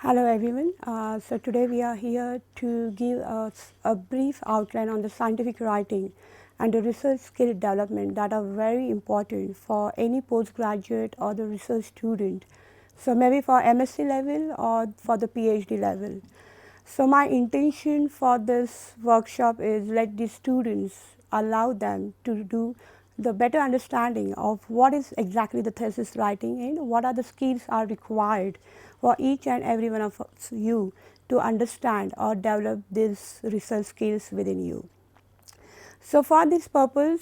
Hello everyone. So today we are here to give us a brief outline on the scientific writing and the research skill development that are very important for any postgraduate or the research student. So maybe for MSc level or for the PhD level. So my intention for this workshop is let the students allow them to do the better understanding of what is exactly the thesis writing and what are the skills are required for each and every one of you to understand or develop these research skills within you. So for this purpose,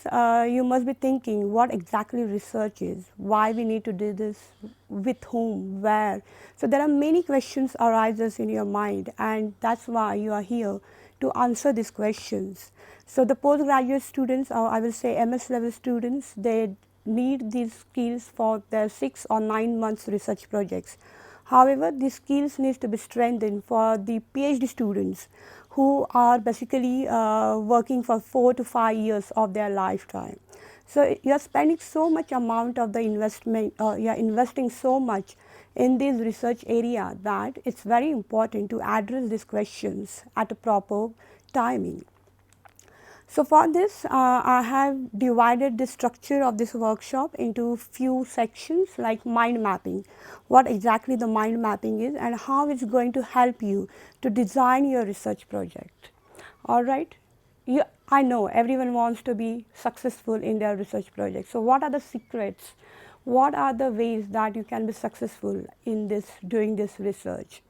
you must be thinking what exactly research is, why we need to do this, with whom, where. So there are many questions arises in your mind, and that's why you are here to answer these questions. So the postgraduate students, or I will say MS level students, they need these skills for their 6 or 9 months research projects. However, these skills need to be strengthened for the PhD students who are basically working for 4 to 5 years of their lifetime. So you are spending so much amount of the investment, you are investing so much in this research area that it's very important to address these questions at a proper timing. So for this, I have divided the structure of this workshop into few sections like mind mapping, what exactly the mind mapping is and how it's going to help you to design your research project. All right. I know everyone wants to be successful in their research project. So what are the secrets? What are the ways that you can be successful in this doing this research?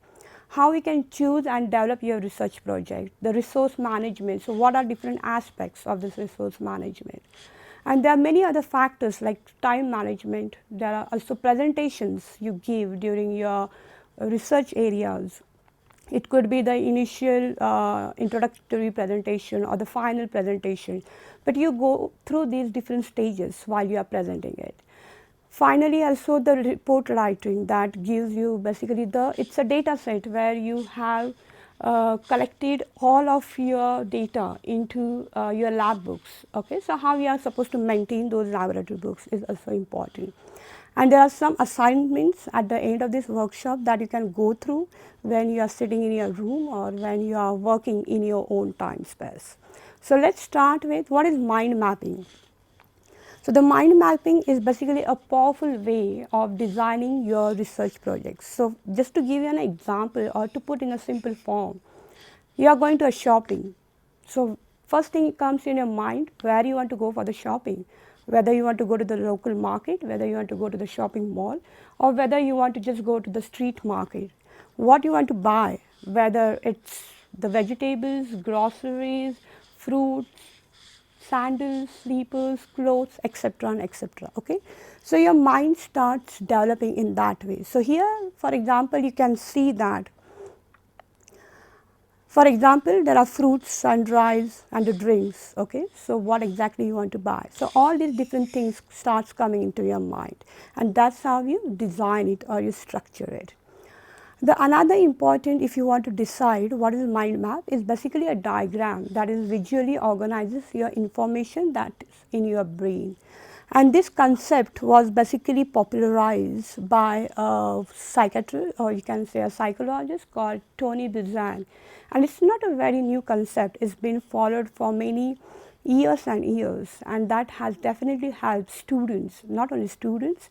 How we can choose and develop your research project, the resource management. So what are different aspects of this resource management? And there are many other factors like time management. There are also presentations you give during your research areas. It could be the initial introductory presentation or the final presentation, but you go through these different stages while you are presenting it. Finally, also the report writing that gives you basically it's a data set where you have collected all of your data into your lab books. Okay, so how you are supposed to maintain those laboratory books is also important. And there are some assignments at the end of this workshop that you can go through when you are sitting in your room or when you are working in your own time space. So let's start with what is mind mapping. So the mind mapping is basically a powerful way of designing your research projects. So just to give you an example or to put in a simple form, you are going to a shopping. So first thing comes in your mind where you want to go for the shopping, whether you want to go to the local market, whether you want to go to the shopping mall, or whether you want to just go to the street market. What you want to buy, whether it's the vegetables, groceries, fruits, sandals, sleepers, clothes, etc. and etc. Okay, so your mind starts developing in that way. So here, for example, you can see that. For example, there are fruits, sundries, and the drinks. Okay, so what exactly you want to buy? So all these different things starts coming into your mind, and that's how you design it or you structure it. The another important, if you want to decide what is mind map, is basically a diagram that is visually organizes your information that is in your brain. And this concept was basically popularized by a psychiatrist, or you can say a psychologist called Tony Buzan. And it's not a very new concept, it's been followed for many years and years, and that has definitely helped students, not only students,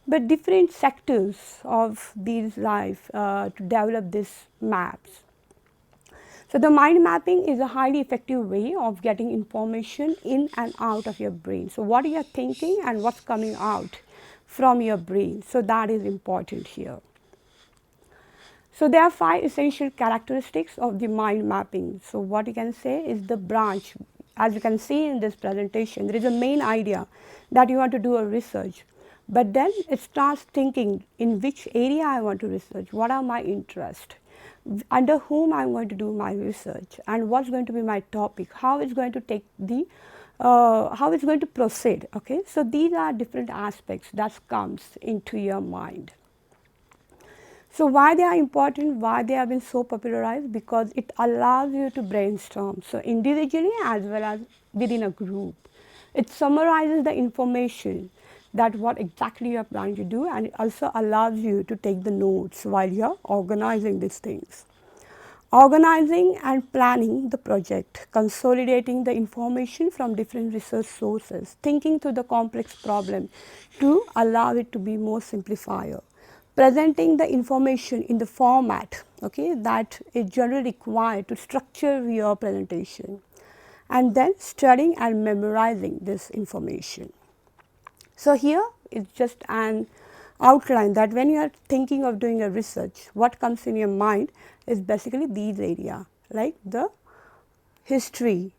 but different sectors of these life to develop these maps. So the mind mapping is a highly effective way of getting information in and out of your brain. So what you are thinking and what's coming out from your brain. So that is important here. So there are 5 essential characteristics of the mind mapping. So what you can say is the branch. As you can see in this presentation, there is a main idea that you want to do a research. But then it starts thinking in which area I want to research, what are my interests, under whom I am going to do my research, and what's going to be my topic, how it's going to take the, how it's going to proceed. Okay, so these are different aspects that comes into your mind. So why they are important, why they have been so popularized? Because it allows you to brainstorm, so individually as well as within a group. It summarizes the information that what exactly you are planning to do, and it also allows you to take the notes while you are organizing these things. Organizing and planning the project, consolidating the information from different research sources, thinking through the complex problem to allow it to be more simplifier, presenting the information in the format, okay, that is generally required to structure your presentation, and then studying and memorizing this information. So, here is just an outline that when you are thinking of doing a research, what comes in your mind is basically these areas, like the history,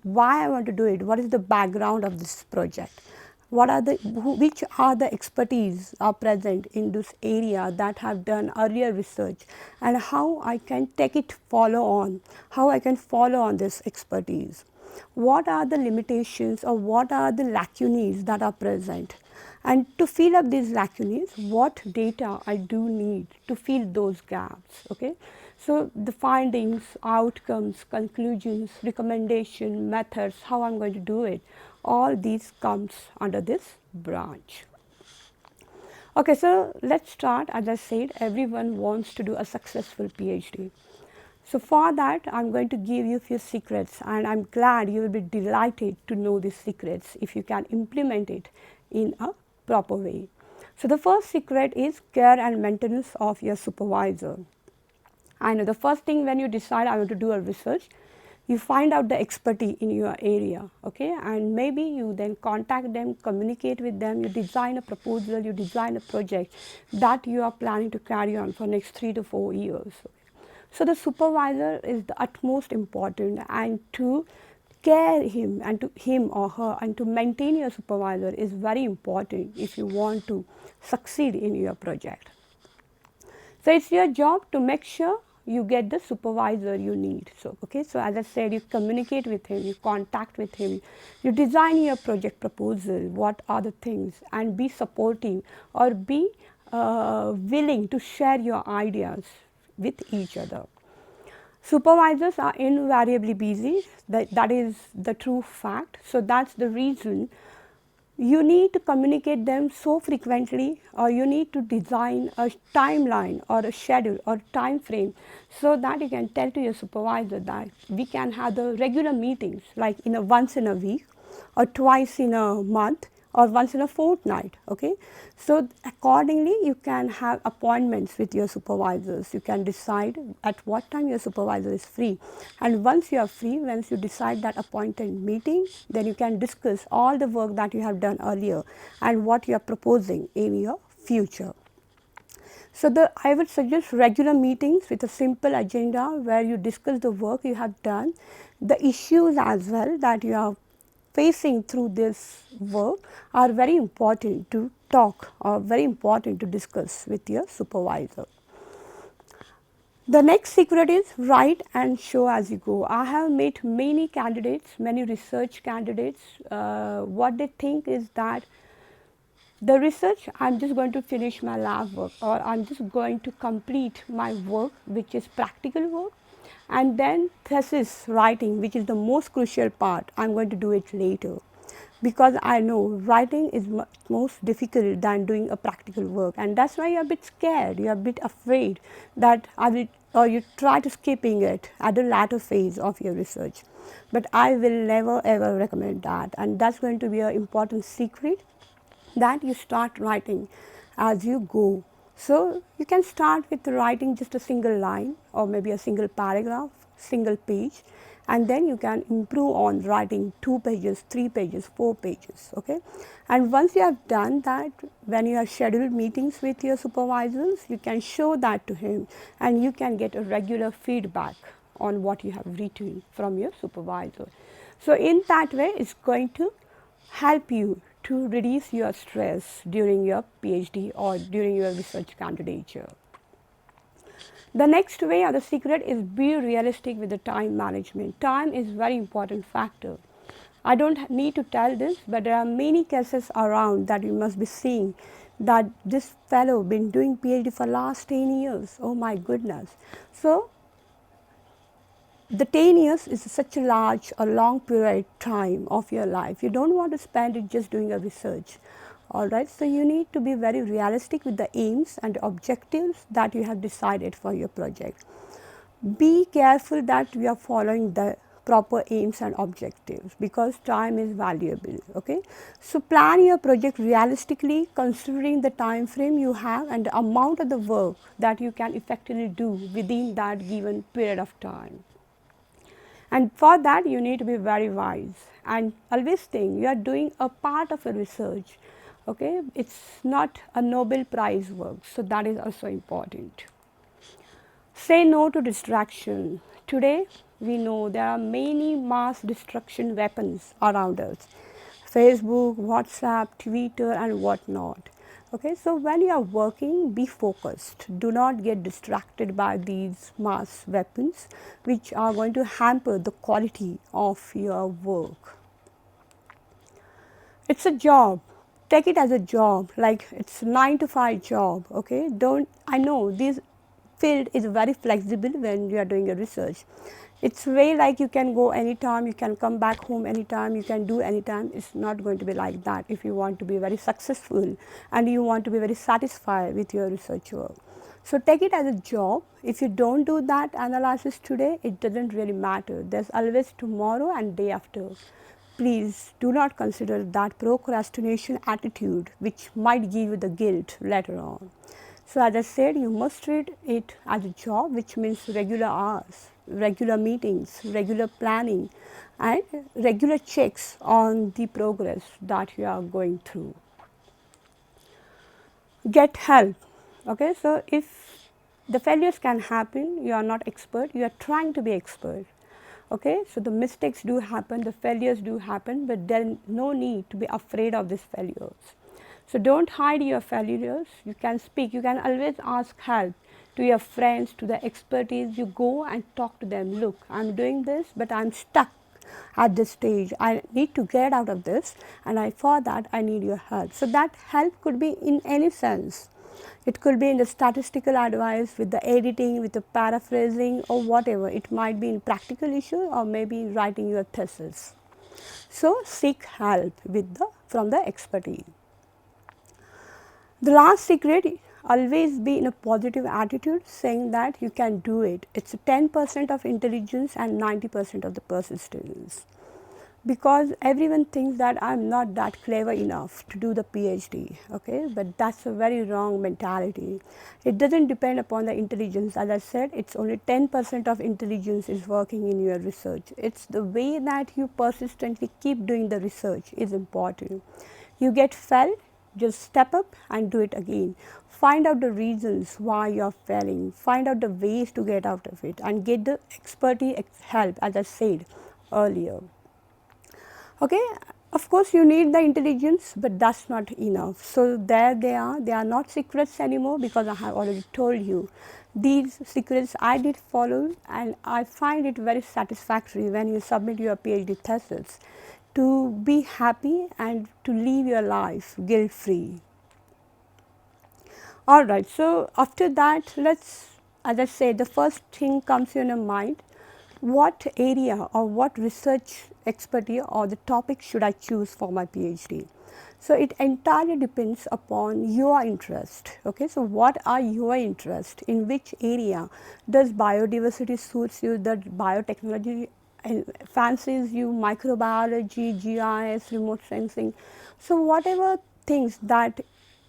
why I want to do it, what is the background of this project, what are the which are the expertise are present in this area that have done earlier research, and how I can take it follow on, how I can follow on this expertise. What are the limitations or what are the lacunae that are present, and to fill up these lacunae, what data I do need to fill those gaps. Okay, so the findings, outcomes, conclusions, recommendation, methods, how I'm going to do it, all these comes under this branch. Okay, so let's start. As I said, everyone wants to do a successful PhD. So for that, I'm going to give you a few secrets, and I'm glad you will be delighted to know these secrets if you can implement it in a proper way. So the first secret is care and maintenance of your supervisor. I know the first thing when you decide I want to do a research, you find out the expertise in your area, okay, and maybe you then contact them, communicate with them, you design a proposal, you design a project that you are planning to carry on for next 3 to 4 years. So the supervisor is the utmost important, and to care him and to him or her and to maintain your supervisor is very important if you want to succeed in your project. So it's your job to make sure you get the supervisor you need. So okay, so as I said, you communicate with him, you contact with him, you design your project proposal, what are the things, and be supportive or be willing to share your ideas with each other. Supervisors are invariably busy, that is the true fact. So that's the reason you need to communicate them so frequently, or you need to design a timeline or a schedule or time frame, so that you can tell to your supervisor that we can have the regular meetings like in a once in a week or twice in a month or once in a fortnight. Okay, so accordingly you can have appointments with your supervisors. You can decide at what time your supervisor is free, and once you are free, once you decide that appointed meeting, then you can discuss all the work that you have done earlier and what you are proposing in your future. So I would suggest regular meetings with a simple agenda where you discuss the work you have done, the issues as well that you are facing through this work are very important to talk or very important to discuss with your supervisor. The next secret is write and show as you go. I have met many candidates, many research candidates. What they think is that the research, I'm just going to finish my lab work, or I'm just going to complete my work, which is practical work, and then thesis writing, which is the most crucial part, I'm going to do it later. Because I know writing is most difficult than doing a practical work, and that's why you're a bit scared, you're a bit afraid that I will, or you try to skipping it at the latter phase of your research. But I will never ever recommend that, and that's going to be an important secret, that you start writing as you go. So you can start with writing just a single line or maybe a single paragraph, single page, and then you can improve on writing 2 pages, 3 pages, 4 pages. Okay, and once you have done that, when you have scheduled meetings with your supervisors, you can show that to him, and you can get a regular feedback on what you have written from your supervisor. So in that way, it's going to help you to reduce your stress during your PhD or during your research candidature. The next way or the secret is be realistic with the time management. Time is very important factor. I don't need to tell this, but there are many cases around that you must be seeing, that this fellow been doing PhD for last 10 years. Oh my goodness. So the 10 years is such a large or long period time of your life. You don't want to spend it just doing a research Alright, so you need to be very realistic with the aims and objectives that you have decided for your project. Be careful that we are following the proper aims and objectives because time is valuable. Okay, so plan your project realistically considering the time frame you have and the amount of the work that you can effectively do within that given period of time. And for that you need to be very wise and always think you are doing a part of a research. Okay, it's not a Nobel Prize work, so that is also important. Say no to distraction. Today, we know there are many mass destruction weapons around us: Facebook, WhatsApp, Twitter, and whatnot. Okay, so when you are working, be focused. Do not get distracted by these mass weapons, which are going to hamper the quality of your work. It's a job. Take it as a job, like it's 9 to 5 job. Okay, don't, I know this field is very flexible when you are doing a research. It's way like you can go anytime, you can come back home anytime, you can do anytime. It's not going to be like that if you want to be very successful and you want to be very satisfied with your research work. So take it as a job. If you don't do that analysis today, it doesn't really matter. There's always tomorrow and day after. Please do not consider that procrastination attitude which might give you the guilt later on. So as I said, you must treat it as a job, which means regular hours, regular meetings, regular planning, and regular checks on the progress that you are going through. Get help. Okay, so if the failures can happen, you are not expert, you are trying to be expert. Okay, so the mistakes do happen, the failures do happen, but then no need to be afraid of these failures. So don't hide your failures. You can speak, you can always ask help to your friends, to the expertise. You go and talk to them. Look, I'm doing this, but I'm stuck at this stage. I need to get out of this, and for that I need your help. So that help could be in any sense. It could be in the statistical advice, with the editing, with the paraphrasing, or whatever. It might be in practical issue or maybe writing your thesis. So seek help from the expertise. The last secret, always be in a positive attitude, saying that you can do it. It's 10% of intelligence and 90% of the persistence. Because everyone thinks that I'm not that clever enough to do the PhD, okay, but that's a very wrong mentality. It doesn't depend upon the intelligence. As I said, it's only 10% of intelligence is working in your research. It's the way that you persistently keep doing the research is important. You get failed, just step up and do it again. Find out the reasons why you are failing, find out the ways to get out of it, and get the expertise help, as I said earlier. Okay, of course you need the intelligence, but that's not enough. So there they are not secrets anymore, because I have already told you these secrets I did follow, and I find it very satisfactory when you submit your PhD thesis to be happy and to live your life guilt free. All right, so after that, as I said, the first thing comes in your mind: what area or what research expertise or the topic should I choose for my PhD? So it entirely depends upon your interest. Okay, so what are your interests? In which area does biodiversity suits you? Does biotechnology fancies you? Microbiology, GIS, remote sensing? So whatever things that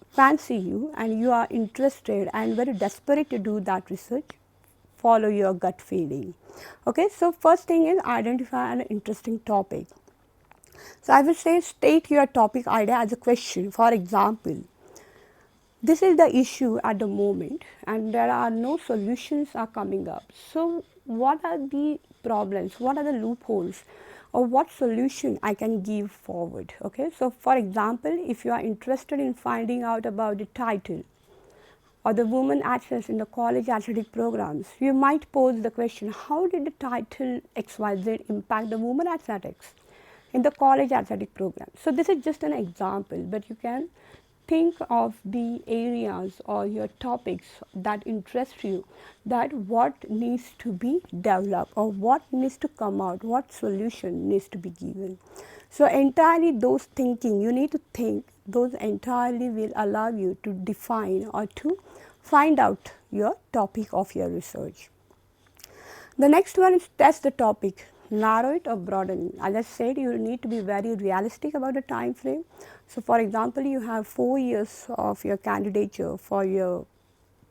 fancy you and you are interested and very desperate to do that research, follow your gut feeling. Okay, so first thing is identify an interesting topic. So I will say state your topic idea as a question. For example, this is the issue at the moment and there are no solutions are coming up. So what are the problems? What are the loopholes? Or what solution I can give forward? Okay, so for example, if you are interested in finding out about the title or the women athletes in the college athletic programs, you might pose the question, how did the title XYZ impact the women athletics in the college athletic program? So this is just an example, but you can think of the areas or your topics that interest you, that what needs to be developed or what needs to come out, what solution needs to be given. So entirely those thinking, you need to think, those entirely will allow you to define or to find out your topic of your research. The next one is test the topic, narrow it or broaden it. As I said, you need to be very realistic about the time frame. So, for example, you have 4 years of your candidature for your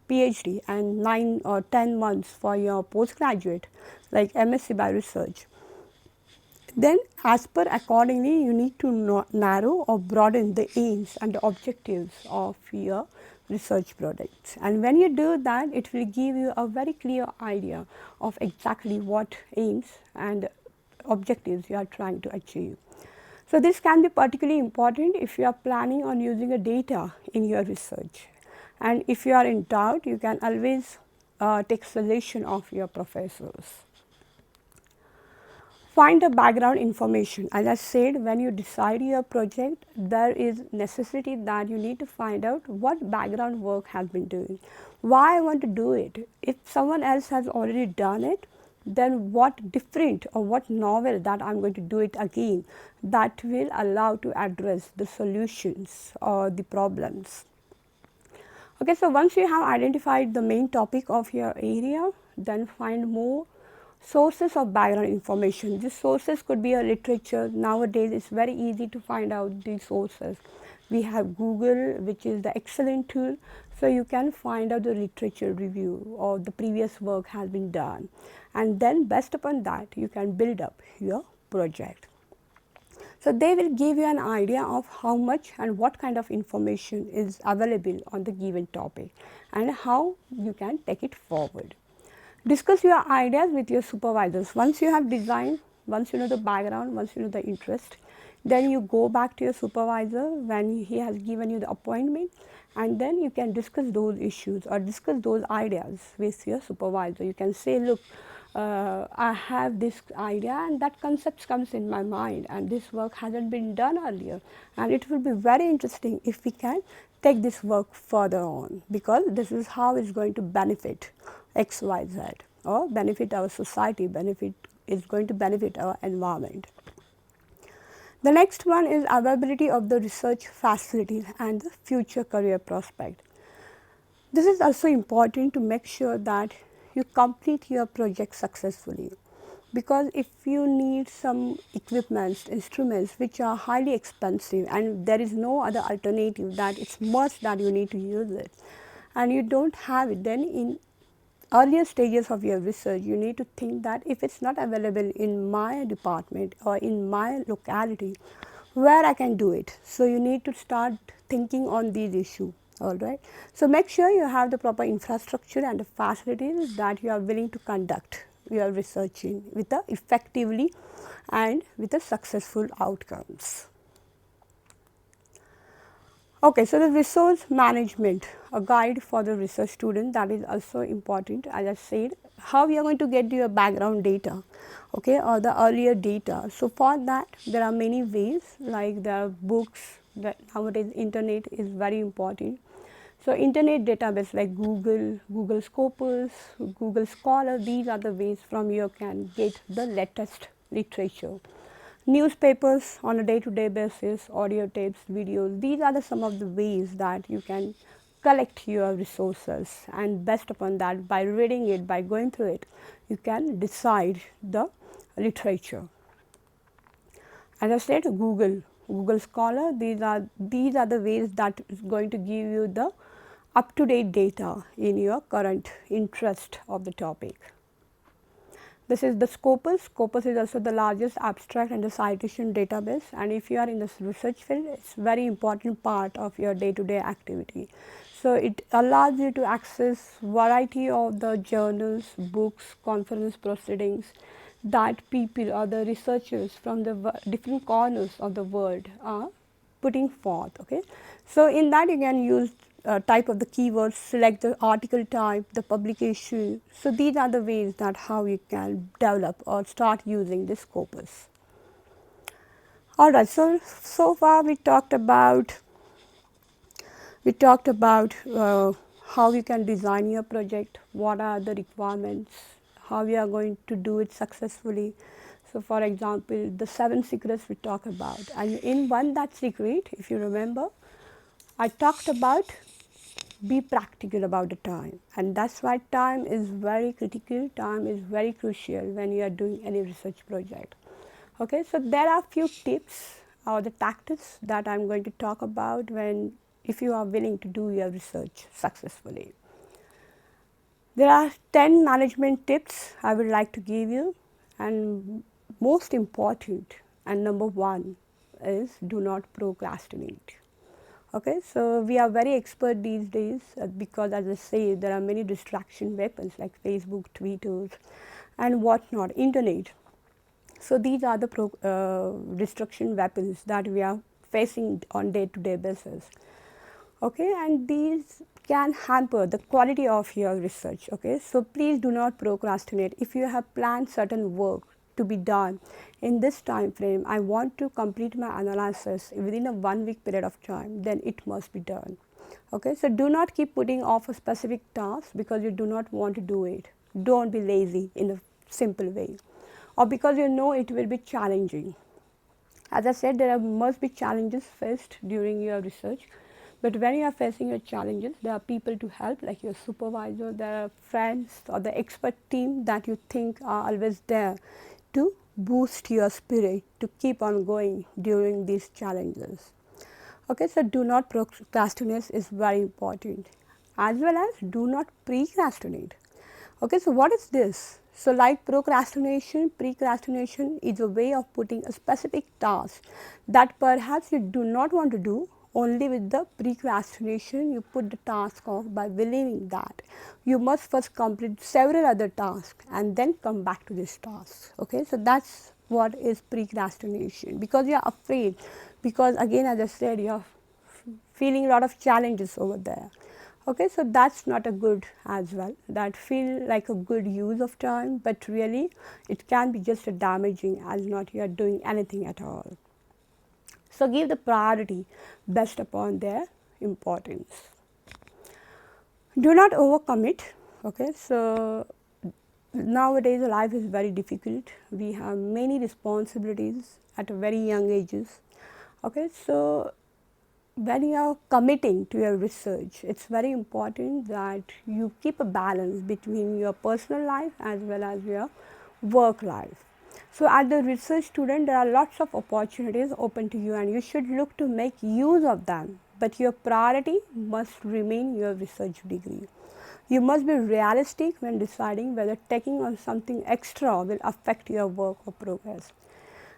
PhD and 9 or 10 months for your postgraduate, like MSc by research. Then, as per accordingly, you need to narrow or broaden the aims and the objectives of your research projects. And when you do that, it will give you a very clear idea of exactly what aims and objectives you are trying to achieve. So, this can be particularly important if you are planning on using a data in your research. And if you are in doubt, you can always take suggestion of your professors. Find the background information. As I said, when you decide your project, there is necessity that you need to find out what background work has been doing, why I want to do it. If someone else has already done it, then what different or what novel that I am going to do it again that will allow to address the solutions or the problems. Okay, so once you have identified the main topic of your area, then find more sources of background information. These sources could be a literature. Nowadays, it's very easy to find out these sources. We have Google, which is the excellent tool. So you can find out the literature review or the previous work has been done. And then based upon that, you can build up your project. So they will give you an idea of how much and what kind of information is available on the given topic and how you can take it forward. Discuss your ideas with your supervisors. Once you have designed, once you know the background, once you know the interest, then you go back to your supervisor when he has given you the appointment, and then you can discuss those issues or discuss those ideas with your supervisor. You can say, look, I have this idea and that concept comes in my mind and this work hasn't been done earlier, and it will be very interesting if we can take this work further on, because this is how it's going to benefit XYZ or benefit our society, is going to benefit our environment. The next one is availability of the research facilities and the future career prospect. This is also important to make sure that you complete your project successfully, because if you need some equipments, instruments which are highly expensive and there is no other alternative, that it's must that you need to use it, and you don't have it, then in earlier stages of your research, you need to think that if it's not available in my department or in my locality, where I can do it. So you need to start thinking on these issues. All right. So make sure you have the proper infrastructure and the facilities that you are willing to conduct your research in with a effectively and with a successful outcomes. Okay, so the resource management, a guide for the research student, that is also important. As I said, how we are going to get your background data, okay, or the earlier data. So for that, there are many ways, like there are books. That nowadays internet is very important. So internet database like Google, Google Scopus, Google Scholar, these are the ways from you can get the latest literature. Newspapers on a day-to-day basis, audio tapes, videos, these are some of the ways that you can collect your resources, and based upon that, by reading it, by going through it, you can decide the literature. As I said, Google Scholar, these are the ways that is going to give you the up-to-date data in your current interest of the topic. This is the Scopus. Scopus is also the largest abstract and the citation database, and if you are in this research field, it's very important part of your day-to-day activity. So it allows you to access variety of the journals, books, conference proceedings that people or the researchers from the different corners of the world are putting forth. Okay, so in that you can use type of the keywords, select the article type, the publication. So these are the ways that how you can develop or start using this Scopus. All right, so far we talked about We talked about how you can design your project, what are the requirements, how you are going to do it successfully. So, for example, the 7 secrets we talk about, and in one that secret, if you remember, I talked about be practical about the time, and that's why time is very critical, time is very crucial when you are doing any research project. Okay, so there are few tips or the tactics that I'm going to talk about when if you are willing to do your research successfully. There are 10 management tips I would like to give you, and most important and number one is do not procrastinate. Okay, so we are very expert these days because, as I say, there are many distraction weapons like Facebook, Twitter, and whatnot, internet. So these are the distraction weapons that we are facing on day-to-day basis. Okay, and these can hamper the quality of your research. Okay, so please do not procrastinate. If you have planned certain work to be done in this time frame, I want to complete my analysis within a 1 week period of time, then it must be done. Okay, so do not keep putting off a specific task because you do not want to do it. Don't be lazy in a simple way, or because you know it will be challenging. As I said, must be challenges faced during your research, but when you are facing your challenges, there are people to help, like your supervisor, there are friends or the expert team that you think are always there to boost your spirit to keep on going during these challenges. Okay, so do not procrastinate is very important, as well as do not precrastinate. Okay, so what is this? So, like precrastination is a way of putting a specific task that perhaps you do not want to do. Only with the precrastination, you put the task off by believing that you must first complete several other tasks and then come back to this task. Okay, so that's what is precrastination, because you are afraid, because again, as I said, you are feeling a lot of challenges over there. Okay, so that's not a good as well. That feel like a good use of time, but really it can be just a damaging as not you are doing anything at all. So give the priority based upon their importance. Do not overcommit. Okay, so nowadays life is very difficult. We have many responsibilities at a very young ages. Okay, so when you are committing to your research, it's very important that you keep a balance between your personal life as well as your work life. So, as a research student, there are lots of opportunities open to you, and you should look to make use of them. But your priority must remain your research degree. You must be realistic when deciding whether taking on something extra will affect your work or progress.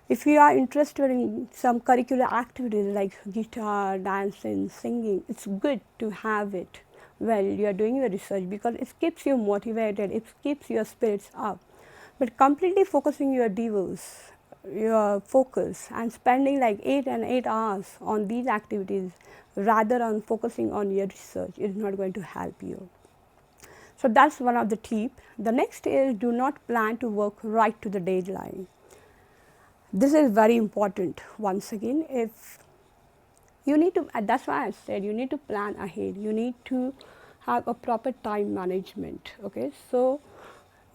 If you are interested in some curricular activities like guitar, dancing, singing, it's good to have it while you are doing your research because it keeps you motivated, it keeps your spirits up. But completely focusing your focus and spending like 8 hours on these activities rather than focusing on your research is not going to help you. So that's one of the tips. The next is do not plan to work right to the deadline. This is very important. Once again, if you need to, that's why I said you need to plan ahead. You need to have a proper time management. Okay, so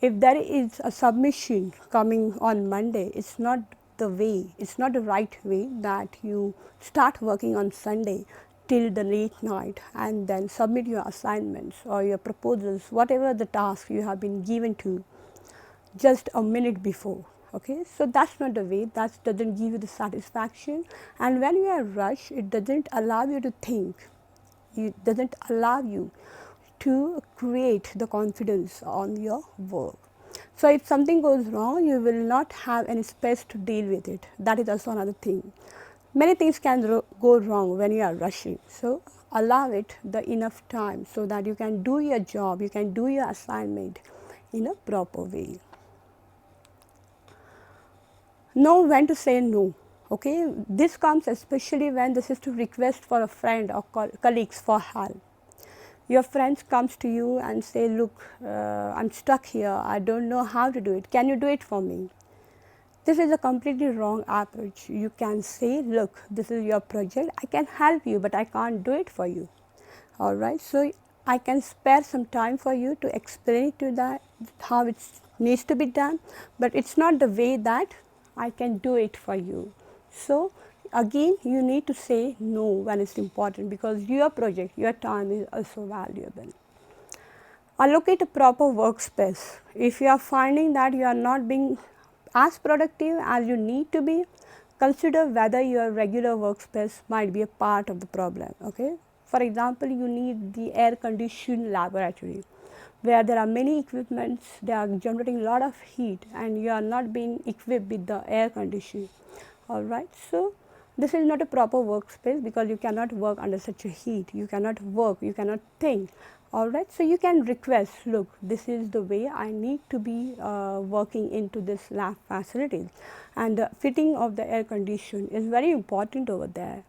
if there is a submission coming on Monday, it's not the way, it's not the right way that you start working on Sunday till the late night and then submit your assignments or your proposals, whatever the task you have been given to, just a minute before. Okay, so that's not the way, that doesn't give you the satisfaction, and when you are rushed, it doesn't allow you to think, it doesn't allow you to create the confidence on your work. So if something goes wrong, you will not have any space to deal with it. That is also another thing. Many things can go wrong when you are rushing, so allow it the enough time so that you can do your job, you can do your assignment in a proper way. Know when to say no. Okay, this comes especially when this is to request for a friend or colleagues for help. Your friends comes to you and say, look, I'm stuck here, I don't know how to do it, can you do it for me? This is a completely wrong approach. You can say, look, this is your project, I can help you, but I can't do it for you. all right. So I can spare some time for you to explain to that how it needs to be done, but it's not the way that I can do it for you. So again, you need to say no when it's important, because your project, your time is also valuable. Allocate a proper workspace. If you are finding that you are not being as productive as you need to be, consider whether your regular workspace might be a part of the problem. Okay? For example, you need the air conditioned laboratory where there are many equipments, they are generating a lot of heat and you are not being equipped with the air conditioning. All right. So this is not a proper workspace, because you cannot work under such a heat, you cannot work, you cannot think. All right. So you can request, look, this is the way I need to be working into this lab facilities, and the fitting of the air condition is very important over there.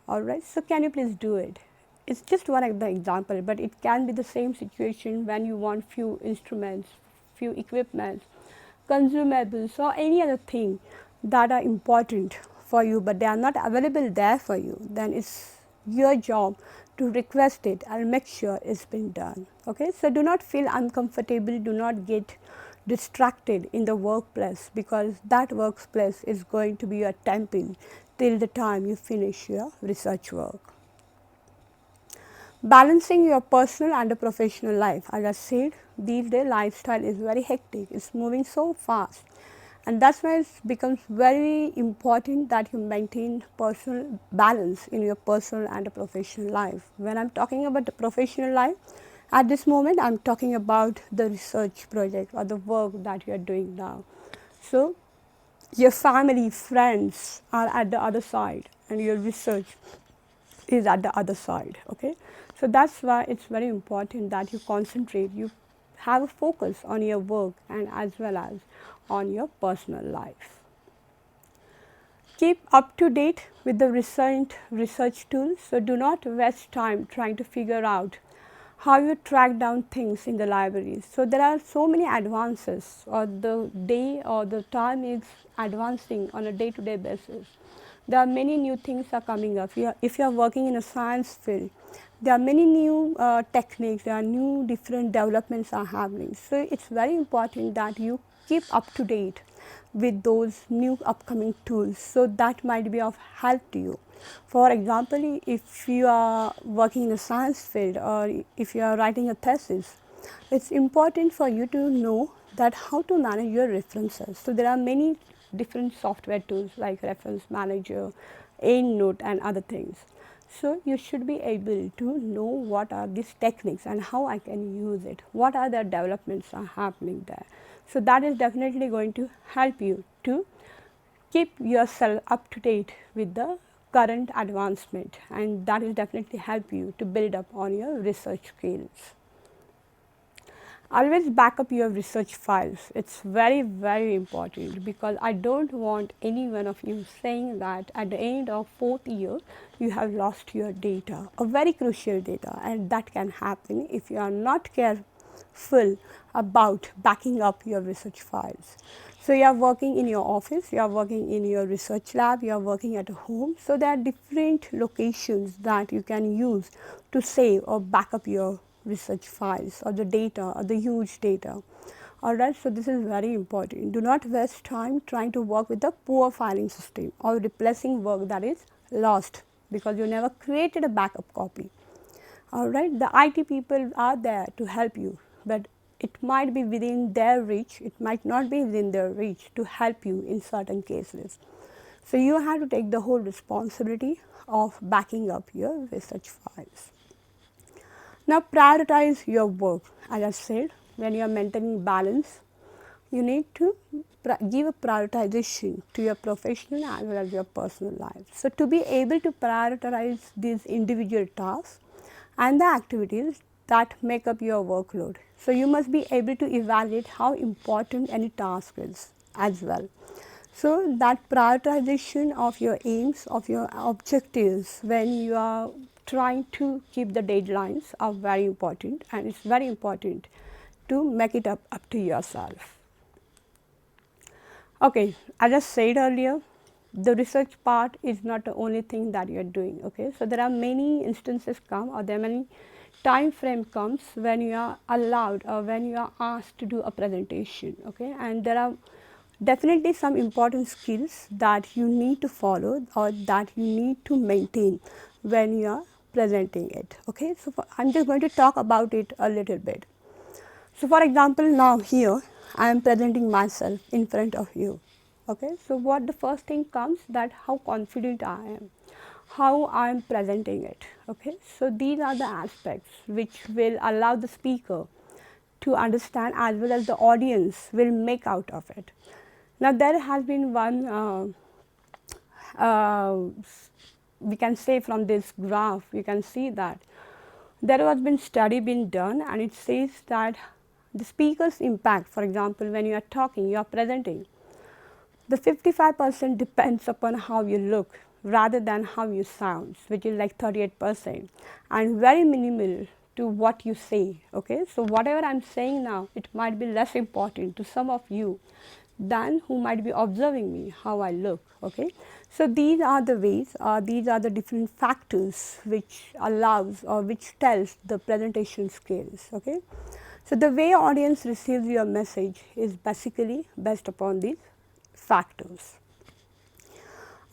All right. So can you please do it? It's just one of the example, but it can be the same situation when you want few instruments, few equipments, consumables or any other thing that are important for you, but they are not available there for you. Then it's your job to request it and make sure it's been done. Okay, so do not feel uncomfortable, do not get distracted in the workplace, because that workplace is going to be your temple till the time you finish your research work. Balancing your personal and professional life. As I said, these days lifestyle is very hectic, it's moving so fast, and that's why it becomes very important that you maintain personal balance in your personal and professional life. When I'm talking about the professional life, at this moment I'm talking about the research project or the work that you are doing now. So your family, friends are at the other side, and your research is at the other side. Okay, so that's why it's very important that you concentrate, you have a focus on your work and as well as on your personal life. Keep up to date with the recent research tools. So do not waste time trying to figure out how you track down things in the libraries. So there are so many advances, or the day or the time is advancing on a day-to-day basis. There are many new things are coming up. If you are working in a science field, there are many new techniques, there are new different developments are happening. So it's very important that you keep up to date with those new upcoming tools, so that might be of help to you. For example, if you are working in a science field or if you are writing a thesis, it's important for you to know that how to manage your references. So there are many different software tools like reference manager, EndNote and other things. So you should be able to know what are these techniques and how I can use it, what are the developments are happening there. So that is definitely going to help you to keep yourself up to date with the current advancement, and that will definitely help you to build up on your research skills. Always back up your research files. It's very important, because I don't want any one of you saying that at the end of 4th year you have lost your data, a very crucial data, and that can happen if you are not careful about backing up your research files. So you are working in your office, you are working in your research lab, you are working at home. So there are different locations that you can use to save or back up your research files or the data or the huge data. All right, so this is very important. Do not waste time trying to work with a poor filing system or replacing work that is lost because you never created a backup copy. All right, the IT people are there to help you, but it might be within their reach, it might not be within their reach to help you in certain cases. So you have to take the whole responsibility of backing up your research files. Now prioritize your work. As I said, when you are maintaining balance, you need to give a prioritization to your professional as well as your personal life. So to be able to prioritize these individual tasks and the activities that make up your workload. So you must be able to evaluate how important any task is as well. So that prioritization of your aims, of your objectives when you are trying to keep the deadlines are very important, and it's very important to make it up to yourself. Okay, as I said earlier, the research part is not the only thing that you are doing. Okay, so there are many instances come, or there are many time frame comes when you are allowed or when you are asked to do a presentation, okay? And there are definitely some important skills that you need to follow or that you need to maintain when you are presenting it, okay? So, I am just going to talk about it a little bit. So, for example, now here I am presenting myself in front of you, okay? So, what the first thing comes, that how confident I am, how I am presenting it, okay? So, these are the aspects which will allow the speaker to understand as well as the audience will make out of it. Now, there has been one we can say from this graph, you can see that there has been study being done, and it says that the speaker's impact, for example, when you are talking, you are presenting, the 55% depends upon how you look rather than how you sound, which is like 38%, and very minimal to what you say, okay? So, whatever I am saying now, it might be less important to some of you than who might be observing me, how I look, okay? So, these are the ways, these are the different factors which allows or which tells the presentation skills, okay? So, the way audience receives your message is basically based upon these factors.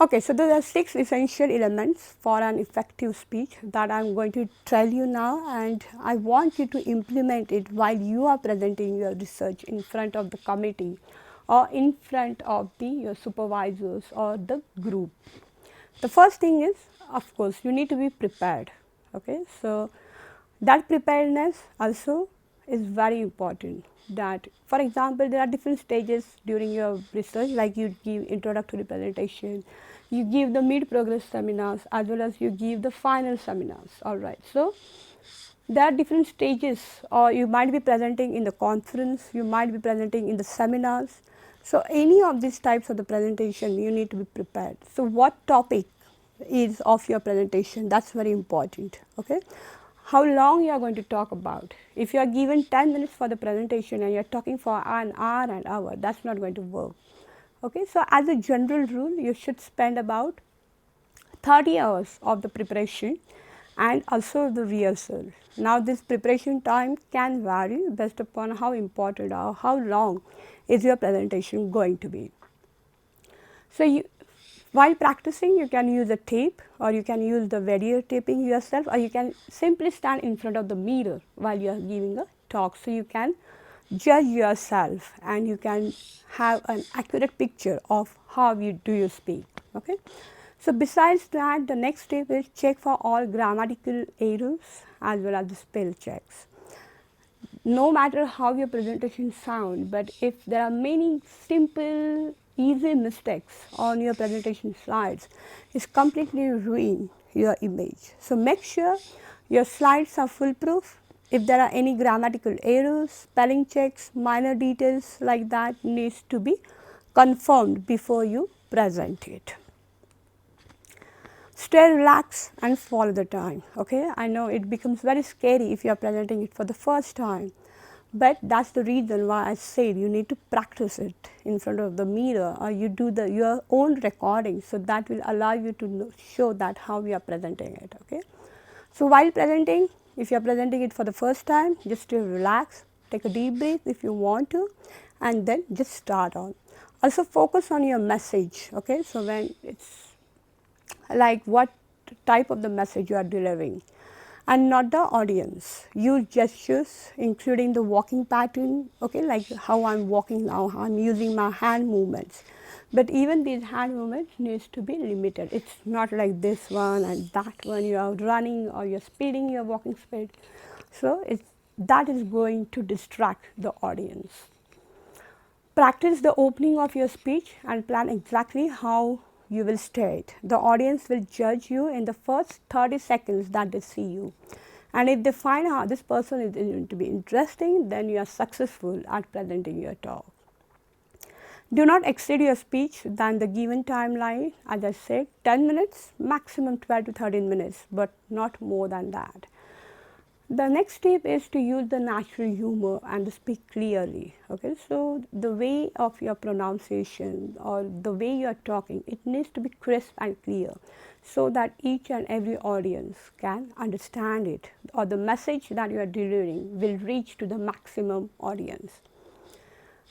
Okay, so there are 6 essential elements for an effective speech that I am going to tell you now, and I want you to implement it while you are presenting your research in front of the committee or in front of your supervisors or the group. The first thing is, of course, you need to be prepared. Okay, so that preparedness also is very important. That, for example, there are different stages during your research, like you give introductory presentation, you give the mid progress seminars, as well as you give the final seminars. All right, so there are different stages, or you might be presenting in the conference, you might be presenting in the seminars. So any of these types of the presentation, you need to be prepared. So what topic is of your presentation, that's very important, okay? How long you are going to talk about. If you are given 10 minutes for the presentation and you are talking for an hour, that's not going to work, okay? So as a general rule, you should spend about 30 hours of the preparation and also the rehearsal. Now, this preparation time can vary based upon how important or how long is your presentation going to be. So, while practicing, you can use a tape, or you can use the videotaping yourself, or you can simply stand in front of the mirror while you are giving a talk. So, you can judge yourself and you can have an accurate picture of how you speak. Okay. So, besides that, the next step is check for all grammatical errors as well as the spell checks. No matter how your presentation sound, but if there are many simple, easy mistakes on your presentation slides, it's completely ruin your image. So make sure your slides are foolproof. If there are any grammatical errors, spelling checks, minor details like that needs to be confirmed before you present it. Stay relaxed and follow the time. Okay, I know it becomes very scary if you are presenting it for the first time, but that's the reason why I said you need to practice it in front of the mirror, or you do your own recording, so that will allow you to show that how you are presenting it. Okay, so while presenting, if you are presenting it for the first time, just stay relaxed, take a deep breath if you want to, and then just start on. Also focus on your message. Okay, so when it's like what type of the message you are delivering, and not the audience. Use gestures including the walking pattern, okay, like how I am walking now, I am using my hand movements, but even these hand movements needs to be limited. It's not like this one and that one, you are running or you are speeding your walking speed. So that is going to distract the audience. Practice the opening of your speech and plan exactly how you will state. The audience will judge you in the first 30 seconds that they see you. And if they find out this person is going to be interesting, then you are successful at presenting your talk. Do not exceed your speech than the given timeline. As I said, 10 minutes, maximum 12 to 13 minutes, but not more than that. The next step is to use the natural humor and to speak clearly. Okay, so the way of your pronunciation or the way you are talking, it needs to be crisp and clear so that each and every audience can understand it, or the message that you are delivering will reach to the maximum audience.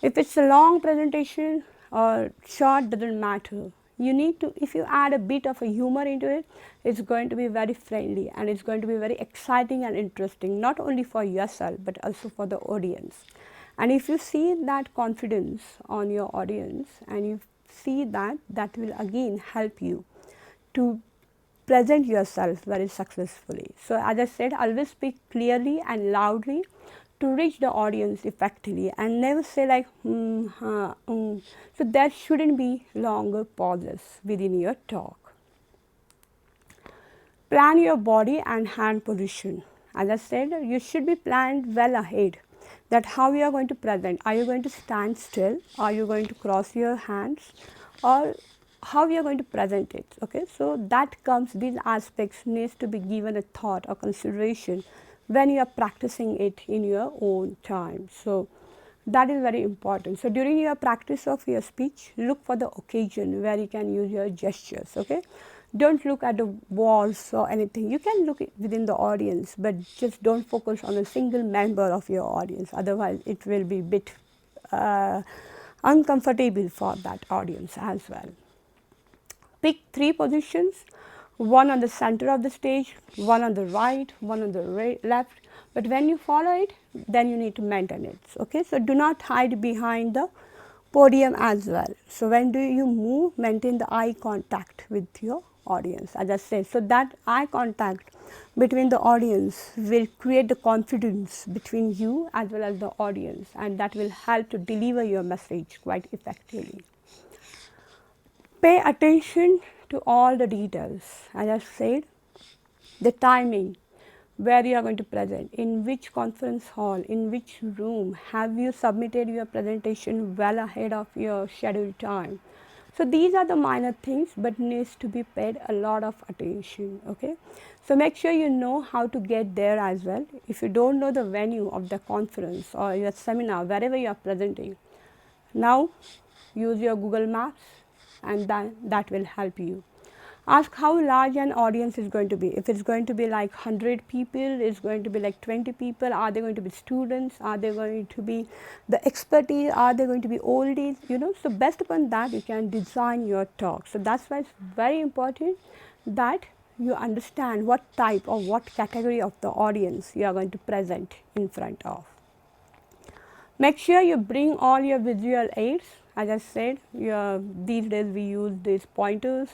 If it's a long presentation or short, doesn't matter. You need to, if you add a bit of a humor into it, it's going to be very friendly and it's going to be very exciting and interesting, not only for yourself but also for the audience. And if you see that confidence on your audience and you see that, that will again help you to present yourself very successfully. So, as I said, always speak clearly and loudly to reach the audience effectively, and never say like So there shouldn't be longer pauses within your talk. Plan your body and hand position. As I said, you should be planned well ahead, that how you are going to present. Are you going to stand still? Are you going to cross your hands? Or how you are going to present it? Okay, so that comes, these aspects needs to be given a thought or consideration when you are practicing it in your own time. So that is very important. So during your practice of your speech, look for the occasion where you can use your gestures. Okay, don't look at the walls or anything. You can look within the audience, but just don't focus on a single member of your audience. Otherwise, it will be a bit uncomfortable for that audience as well. Pick 3 positions, one on the center of the stage, one on the right, one on the left. But when you follow it, then you need to maintain it. Okay, so do not hide behind the podium as well. So when do you move, maintain the eye contact with your audience, as I said. So that eye contact between the audience will create the confidence between you as well as the audience, and that will help to deliver your message quite effectively. Pay attention to all the details. As I said, the timing, where you are going to present, in which conference hall, in which room, have you submitted your presentation well ahead of your scheduled time. So these are the minor things, but needs to be paid a lot of attention. Okay, so make sure you know how to get there as well. If you don't know the venue of the conference or your seminar, wherever you are presenting, now use your Google Maps, and that will help you. Ask how large an audience is going to be. If it's going to be like 100 people, it's going to be like 20 people, are they going to be students, are they going to be the expertise, are they going to be oldies, so based upon that you can design your talk. So that's why it's very important that you understand what type or what category of the audience you are going to present in front of. Make sure you bring all your visual aids. As I said, these days we use these pointers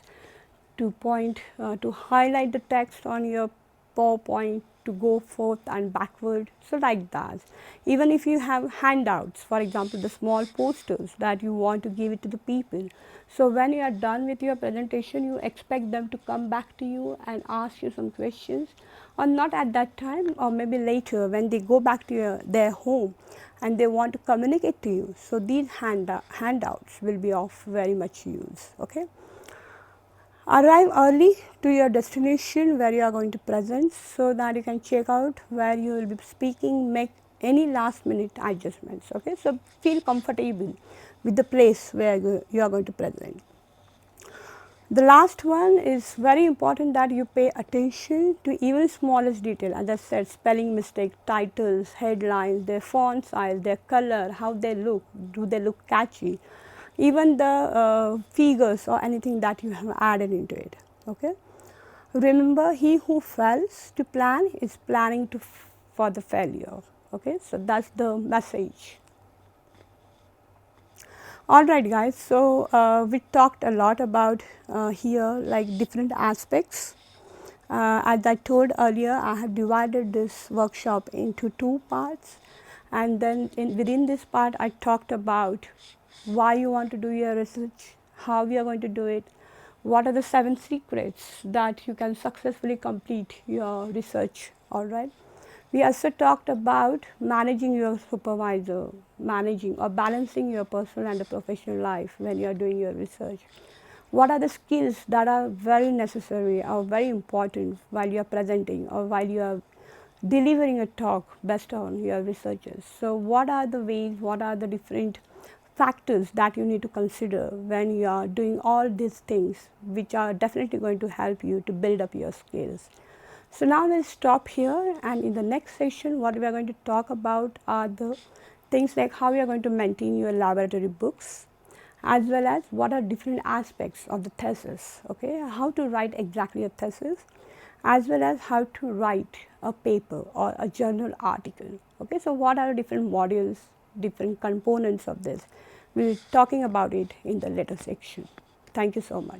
to point, to highlight the text on your PowerPoint, to go forth and backward. So like that. Even if you have handouts, for example, the small posters that you want to give it to the people. So when you are done with your presentation, you expect them to come back to you and ask you some questions, or not at that time, or maybe later when they go back to their home and they want to communicate to you. So these handouts will be of very much use. Okay. Arrive early to your destination where you are going to present, so that you can check out where you will be speaking, make any last minute adjustments. Okay, so feel comfortable with the place where you are going to present. The last one is very important, that you pay attention to even smallest detail. As I said, spelling mistake, titles, headlines, their font size, their color, how they look, do they look catchy, even the figures or anything that you have added into it. Okay. Remember, he who fails to plan is planning for the failure. Okay, so that's the message. Alright guys, so we talked a lot about here, like different aspects. As I told earlier, I have divided this workshop into 2 parts, and then within this part I talked about why you want to do your research, how we are going to do it, what are the 7 secrets that you can successfully complete your research. Alright. We also talked about managing your supervisor, managing or balancing your personal and the professional life when you are doing your research. What are the skills that are very necessary or very important while you are presenting or while you are delivering a talk based on your researches. So, what are the ways, what are the different factors that you need to consider when you are doing all these things, which are definitely going to help you to build up your skills. So, now we'll stop here, and in the next session, what we are going to talk about are the things like how you are going to maintain your laboratory books, as well as what are different aspects of the thesis, okay, how to write exactly a thesis, as well as how to write a paper or a journal article. Okay, so what are different modules, different components of this? We'll be talking about it in the later section. Thank you so much.